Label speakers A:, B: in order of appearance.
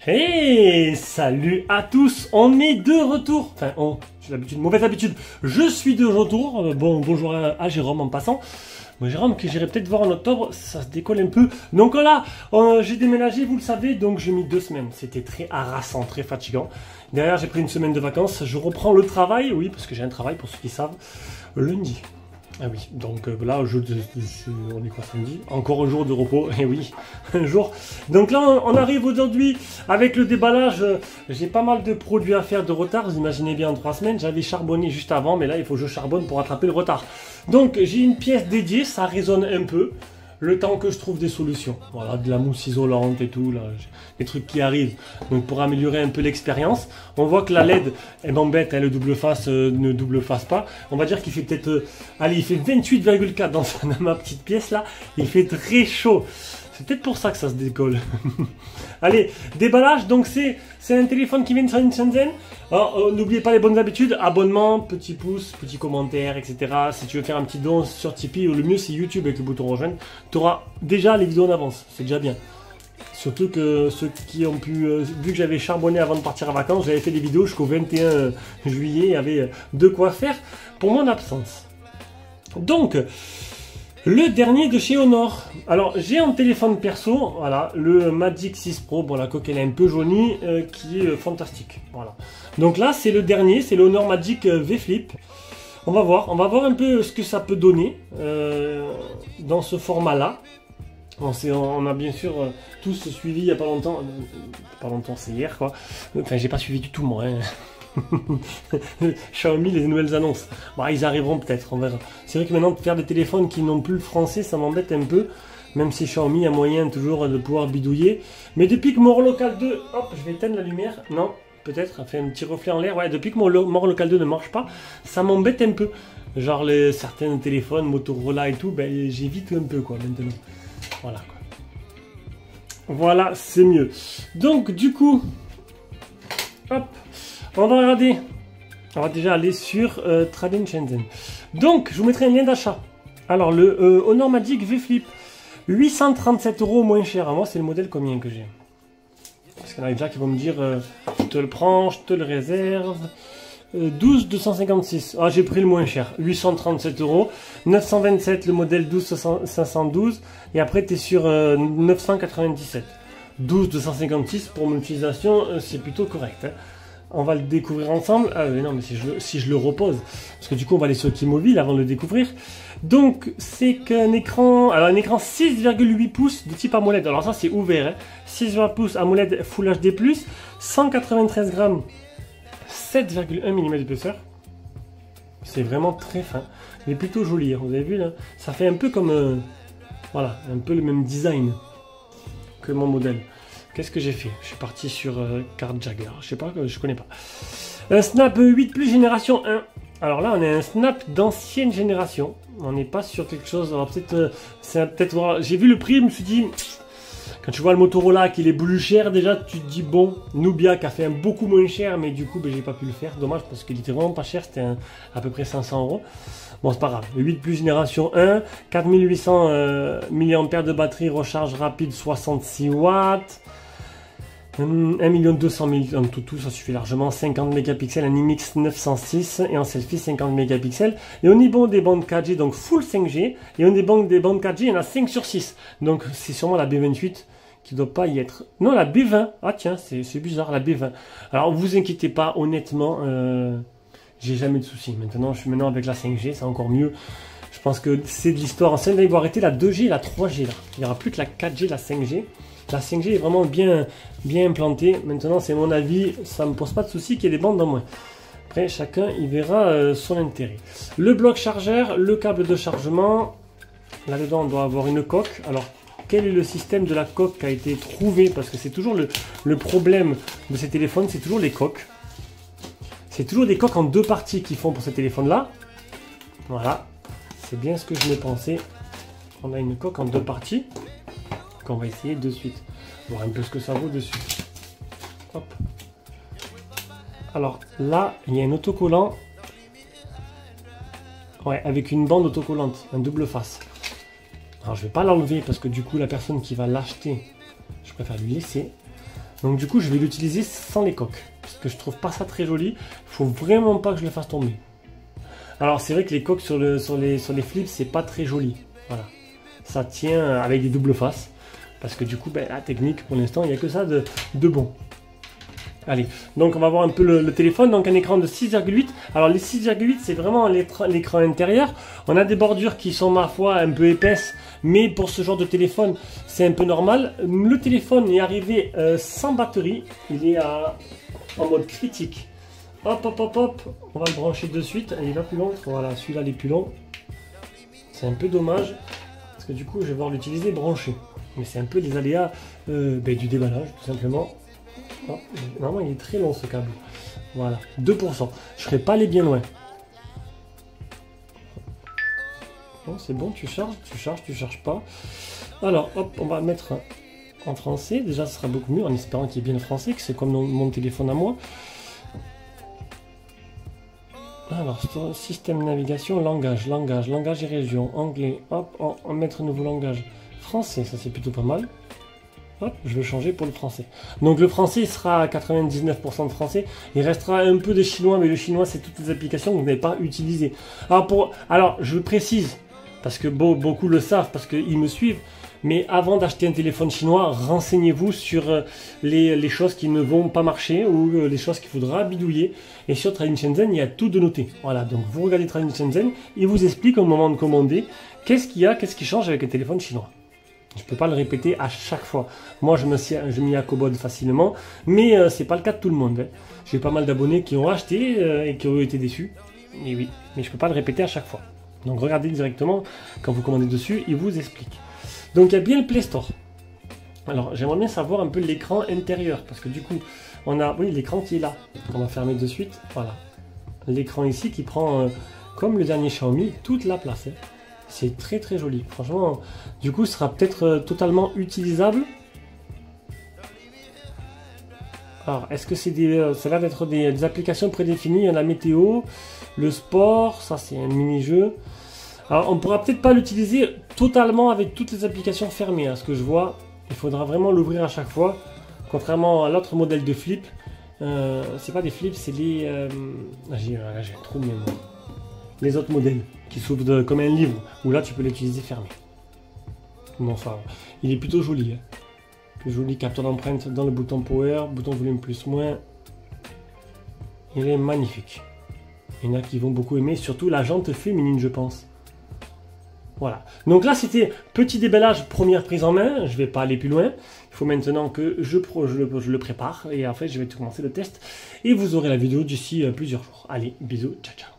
A: Hey, salut à tous, on est de retour. Enfin, j'ai l'habitude, mauvaise habitude. Je suis de retour. Bonjour à Jérôme en passant. Moi, Jérôme, que j'irai peut-être voir en octobre, ça se décolle un peu. Donc là, j'ai déménagé, vous le savez, donc j'ai mis 2 semaines. C'était très harassant, très fatigant. Derrière, j'ai pris une semaine de vacances. Je reprends le travail, oui, parce que j'ai un travail, pour ceux qui savent, lundi. Ah oui, donc là, on est quoi samedi? Encore un jour de repos, et oui, un jour. Donc là, on arrive aujourd'hui avec le déballage. J'ai pas mal de produits à faire de retard, vous imaginez bien en 3 semaines. J'avais charbonné juste avant, mais là, il faut que je charbonne pour rattraper le retard. Donc j'ai une pièce dédiée, ça résonne un peu. Le temps que je trouve des solutions. Voilà, de la mousse isolante et tout, là, des trucs qui arrivent. Donc pour améliorer un peu l'expérience, on voit que la LED, elle m'embête, elle double face, ne double face pas. On va dire qu'il fait peut-être, allez, il fait 28,4 dans ma petite pièce là. Il fait très chaud. C'est peut-être pour ça que ça se décolle. Allez, déballage, donc c'est un téléphone qui vient de Shenzhen. Alors, n'oubliez pas les bonnes habitudes, abonnement, petit pouce, petit commentaire, etc. Si tu veux faire un petit don sur Tipeee, ou le mieux c'est YouTube avec le bouton rejoindre, tu auras déjà les vidéos en avance, c'est déjà bien. Surtout que ceux qui ont pu, vu que j'avais charbonné avant de partir en vacances, j'avais fait des vidéos jusqu'au 21 juillet, il y avait de quoi faire pour mon absence. Donc, le dernier de chez Honor. Alors, j'ai un téléphone perso, voilà, le Magic 6 Pro. Bon, la coque elle est un peu jaunie, qui est fantastique. Voilà. Donc là, c'est le dernier, c'est le Honor Magic V Flip. On va voir un peu ce que ça peut donner dans ce format-là. On a bien sûr tous suivi il n'y a pas longtemps. Pas longtemps, c'est hier quoi. Enfin, j'ai pas suivi du tout moi. Hein. Xiaomi, les nouvelles annonces. Bon, ils arriveront peut-être, on verra. C'est vrai que maintenant, faire des téléphones qui n'ont plus le français, ça m'embête un peu. Même si Xiaomi a moyen toujours de pouvoir bidouiller. Mais depuis que More Local 2, hop, je vais éteindre la lumière. Non, peut-être, ça fait un petit reflet en l'air. Ouais, depuis que More Local 2 ne marche pas, ça m'embête un peu. Genre certains téléphones, Motorola et tout, ben, j'évite un peu quoi maintenant. Voilà quoi. Voilà, c'est mieux. Donc du coup, hop. On va regarder, on va déjà aller sur Trading Shenzhen. Donc, je vous mettrai un lien d'achat. Alors, le Honor Magic V Flip, 837 € moins cher. Moi, c'est le modèle combien que j'ai? Parce qu'il y en a déjà qui vont me dire, je te le prends, je te le réserve. 12 256. Ah, j'ai pris le moins cher, 837 €. 927 le modèle 12 512. Et après, tu es sur 997. 12 256 pour mon utilisation, c'est plutôt correct. Hein. On va le découvrir ensemble. Ah mais non, mais si je le repose, parce que du coup on va aller sur T-Mobile avant de le découvrir. Donc c'est qu'un écran, alors un écran 6,8 pouces de type AMOLED. Alors ça c'est ouvert, hein. 6,8 pouces AMOLED Full HD+, 193 grammes, 7,1 mm d'épaisseur. C'est vraiment très fin. Il est plutôt joli, hein. Vous avez vu là. Ça fait un peu comme, voilà, un peu le même design que mon modèle. Qu'est-ce que j'ai fait? Je suis parti sur carte Jagger, je sais pas, je connais pas. Un Snap 8 Plus génération 1. Alors là, on a un Snap d'ancienne génération. On n'est pas sur quelque chose. Alors peut-être, voir. J'ai vu le prix, je me suis dit, quand tu vois le Motorola qu'il est plus cher, déjà tu te dis bon, Nubia qui a fait un beaucoup moins cher, mais du coup, ben, j'ai pas pu le faire. Dommage parce qu'il était vraiment pas cher, c'était à peu près 500 €. Bon, c'est pas grave. 8 Plus génération 1, 4800 mAh de batterie, recharge rapide 66 watts. 1 200 000 en tout, ça suffit largement. 50 mégapixels, un IMX 906 et en selfie 50 mégapixels. Et au niveau des bandes 4G, donc full 5G, et au niveau des bandes 4G, il y en a 5 sur 6. Donc c'est sûrement la B28 qui ne doit pas y être. Non, la B20. Ah tiens, c'est bizarre, la B20. Alors vous inquiétez pas, honnêtement, j'ai jamais de soucis. Maintenant, je suis avec la 5G, c'est encore mieux. Je pense que c'est de l'histoire ancienne. Là, ils vont arrêter la 2G et la 3G. Là. Il n'y aura plus que la 4G, la 5G. La 5G est vraiment bien implantée. Maintenant, c'est mon avis. Ça ne me pose pas de souci qu'il y ait des bandes en moins. Après, chacun, il verra son intérêt. Le bloc chargeur, le câble de chargement. Là-dedans, on doit avoir une coque. Alors, quel est le système de la coque qui a été trouvé? Parce que c'est toujours le problème de ces téléphones, c'est toujours les coques. C'est toujours des coques en 2 parties qu'ils font pour ces téléphones-là. Voilà. C'est bien ce que je me pensais. On a une coque en 2 parties. On va essayer de suite. Voir un peu ce que ça vaut dessus. Hop. Alors là, il y a un autocollant. Ouais, avec une bande autocollante, un double face. Alors je vais pas l'enlever parce que du coup la personne qui va l'acheter, je préfère lui laisser. Donc du coup, je vais l'utiliser sans les coques. Parce que je trouve pas ça très joli. Il faut vraiment pas que je le fasse tomber. Alors c'est vrai que les coques sur les flips, c'est pas très joli. Voilà. Ça tient avec des doubles faces. Parce que du coup, ben, la technique, pour l'instant, il n'y a que ça de bon. Allez, donc on va voir un peu le téléphone. Donc un écran de 6,8. Alors les 6,8, c'est vraiment l'écran intérieur. On a des bordures qui sont, ma foi, un peu épaisses. Mais pour ce genre de téléphone, c'est un peu normal. Le téléphone est arrivé sans batterie. Il est en mode critique. Hop, hop, hop, hop. On va le brancher de suite. Il va plus long. Voilà, celui-là, il est plus long. C'est un peu dommage. Parce que du coup, je vais devoir l'utiliser branché. Mais c'est un peu les aléas du déballage, tout simplement. Oh, normalement, il est très long ce câble. Voilà, 2%. Je ne serais pas allé bien loin. Bon, c'est bon, tu charges pas. Alors, hop, on va mettre en français. Déjà, ce sera beaucoup mieux en espérant qu'il y ait bien le français, que c'est comme mon téléphone à moi. Alors, système de navigation, langage et région, anglais. Hop, on va mettre un nouveau langage. Français, ça c'est plutôt pas mal. Hop, je vais changer pour le français. Donc le français il sera à 99% de français. Il restera un peu de chinois, mais le chinois c'est toutes les applications que vous n'avez pas utilisées. Alors je précise, parce que beaucoup le savent, parce qu'ils me suivent. Mais avant d'acheter un téléphone chinois, renseignez-vous sur les choses qui ne vont pas marcher ou les choses qu'il faudra bidouiller. Et sur Trading Shenzhen, il y a tout de noté. Voilà, donc vous regardez Trading Shenzhen, il vous explique au moment de commander qu'est-ce qu'il y a, qu'est-ce qui change avec un téléphone chinois. Je ne peux pas le répéter à chaque fois. Moi, je m'y accommode facilement, mais c'est pas le cas de tout le monde. Hein. J'ai pas mal d'abonnés qui ont acheté et qui ont été déçus. Et oui, mais je ne peux pas le répéter à chaque fois. Donc regardez directement, quand vous commandez dessus, il vous explique. Donc il y a bien le Play Store. Alors j'aimerais bien savoir un peu l'écran intérieur, parce que du coup, on a l'écran qui est là. On va fermer de suite. Voilà. L'écran ici qui prend, comme le dernier Xiaomi, toute la place. Hein. C'est très très joli. Franchement, du coup, ce sera peut-être totalement utilisable. Alors, est-ce que c'est ça a l'air d'être des applications prédéfinies. Il y a la météo, le sport, ça c'est un mini-jeu. Alors, on ne pourra peut-être pas l'utiliser totalement avec toutes les applications fermées. Hein, ce que je vois, il faudra vraiment l'ouvrir à chaque fois. Contrairement à l'autre modèle de flip. C'est pas des flips, c'est les... j'ai un trou de mémoire. Les autres modèles qui s'ouvrent comme un livre, où là tu peux l'utiliser fermé. Bon, enfin, il est plutôt joli. Hein. Plus joli, capteur d'empreinte dans le bouton power, bouton volume plus moins. Il est magnifique. Il y en a qui vont beaucoup aimer, surtout la jante féminine, je pense. Voilà. Donc là, c'était petit déballage, première prise en main. Je ne vais pas aller plus loin. Il faut maintenant que je le prépare. Et après, je vais commencer le test. Et vous aurez la vidéo d'ici plusieurs jours. Allez, bisous, ciao, ciao.